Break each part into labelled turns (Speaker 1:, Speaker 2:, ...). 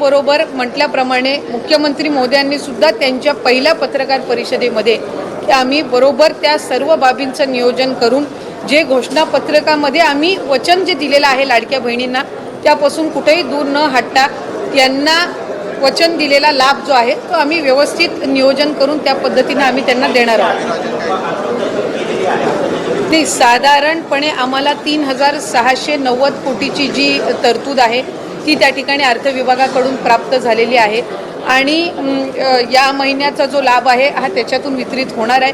Speaker 1: त्याचबरोबर म्हटल्याप्रमाणे मुख्यमंत्री मोदयांनी सुद्धा त्यांच्या पहिल्या पत्रकार परिषदेमध्ये आम्ही बरोबर त्या सर्व बाबींचं नियोजन करून जे घोषणापत्रकामध्ये आम्ही वचन जे दिलेलं आहे लाडक्या बहिणींना त्यापासून कुठेही दूर न हटता त्यांना वचन दिलेला लाभ जो आहे तो आम्ही व्यवस्थित नियोजन करून त्या पद्धतीने आम्ही त्यांना देणार आहोत। नाही, साधारणपणे आम्हाला 3,690 कोटीची जी तरतूद आहे ती त्या ठिकाणी अर्थ विभागाकडून प्राप्त झालेली आहे आणि या महिन्याचा जो लाभ आहे हा त्याच्यातून वितरित होणार आहे।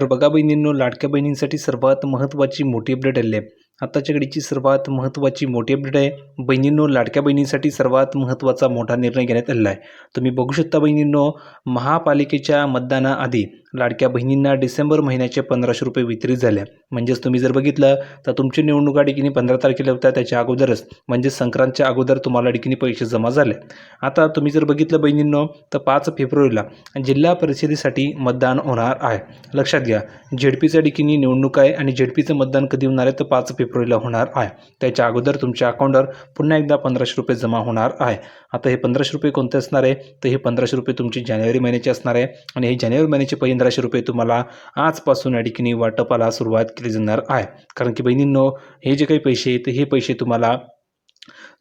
Speaker 2: तर बघा बहिणींनो, लाडक्या बहिणींसाठी सर्वात महत्त्वाची मोठी अपडेट आली आहे। आताच्या घडीची सर्वात महत्त्वाची मोठी अपडेट आहे बहिणींनो, लाडक्या बहिणींसाठी सर्वात महत्त्वाचा मोठा निर्णय घेण्यात आलेला आहे। तुम्ही बघू शकता बहिणींनो, महापालिकेच्या मतदानाआधी लाडक्या बहिणींना डिसेंबर महिन्याचे 1500 रुपये वितरित झाले। म्हणजेच तुम्ही जर बघितलं तर तुमची निवडणुका डिकीने 15 तारखेला होत्या, त्याच्या अगोदरच म्हणजे संक्रांतच्या अगोदर तुम्हाला डिकीने पैसे जमा झाले। आता तुम्ही जर बघितलं बहिणींनो तर 5 फेब्रुवारीला जिल्हा परिषदेसाठी मतदान होणार आहे। लक्षात घ्या, झेडपीच्या डिकीने निवडणूक आहे आणि झेडपीचं मतदान कधी होणार आहे तर 5 फेब्रुवारीला होणार आहे। त्याच्या अगोदर तुमच्या अकाउंटवर पुन्हा एकदा 1500 रुपये जमा होणार आहे। आता हे 1500 रुपये कोणते असणार आहे तर हे 1500 रुपये तुमचे जानेवारी महिन्याचे असणार आहे आणि हे जानेवारी महिन्याचे 1500 रुपये तुम्हाला आजपासून या ठिकाणी वाटपाला सुरुवात केली जाणार आहे। कारण की बहिणींनो, हे जे काही पैसे आहेत हे पैसे तुम्हाला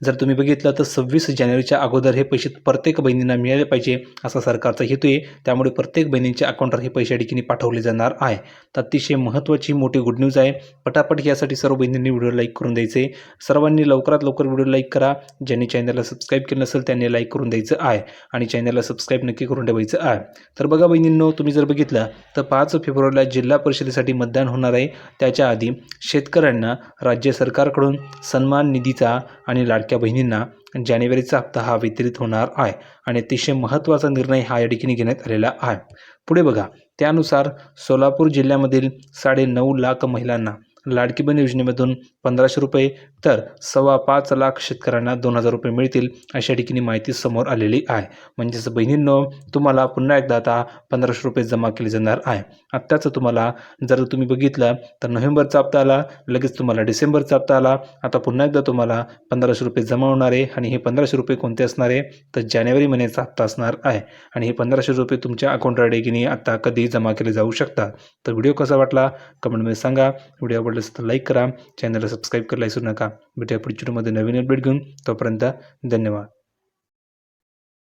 Speaker 2: जर तुम्ही बघितलं तर 26 जानेवारीच्या अगोदर हे पैसे प्रत्येक बहिणींना मिळाले पाहिजे असा सरकारचा हेतू आहे। त्यामुळे प्रत्येक बहिणींच्या अकाउंटवर हे पैसे ठिकाणी पाठवले जाणार आहे। तर अतिशय महत्त्वाची मोठी गुड न्यूज आहे। पटापट यासाठी सर्व बहिणींनी व्हिडिओ लाईक करून द्यायचे। सर्वांनी लवकरात लवकर व्हिडिओ लाईक करा। ज्यांनी चॅनलला सबस्क्राईब केलं नसेल त्यांनी लाईक करून द्यायचं आहे आणि चॅनलला सबस्क्राईब नक्की करून ठेवायचं आहे। तर बघा बहिणींनो, तुम्ही जर बघितलं तर 5 फेब्रुवारीला जिल्हा परिषदेसाठी मतदान होणार आहे। त्याच्या आधी शेतकऱ्यांना राज्य सरकारकडून सन्मान निधीचा आणि लाडक्या बहिणींना जानेवारीचा हप्ता हा वितरित होणार आहे आणि अतिशय महत्त्वाचा निर्णय हा या ठिकाणी घेण्यात आलेला आहे। पुढे बघा, त्यानुसार सोलापूर जिल्ह्यामधील 9.5 लाख महिलांना लाडकी बहीण योजनेमधून 1500 रुपये तर 5.25 लाख शेतकऱ्यांना 2000 रुपये मिळतील अशा ठिकाणी माहिती समोर आलेली आहे। म्हणजेच बहिणींनो, तुम्हाला पुन्हा एकदा आता 1500 रुपये जमा केले जाणार आहे। आत्ताच तुम्हाला जर तुम्ही बघितलं तर नोव्हेंबरचा हप्ता आला, लगेच तुम्हाला डिसेंबरचा हप्ता आला, आता पुन्हा एकदा तुम्हाला 1500 रुपये जमा होणार आहे आणि हे 1500 रुपये कोणते असणार आहे तर जानेवारी महिन्याचा हप्ता असणार आहे आणि हे 1500 रुपये तुमच्या अकाउंटवर ठिकाणी आता कधी जमा केले जाऊ शकतात। तर व्हिडिओ कसा वाटला कमेंटमध्ये सांगा। व्हिडिओ आवडला असेल तर लाईक करा, चॅनलला सबस्क्राईब करायला विसरू नका। भेटूया पुढच्या व्हिडिओमध्ये नवीन अपडेट घेऊन, तोपर्यंत धन्यवाद।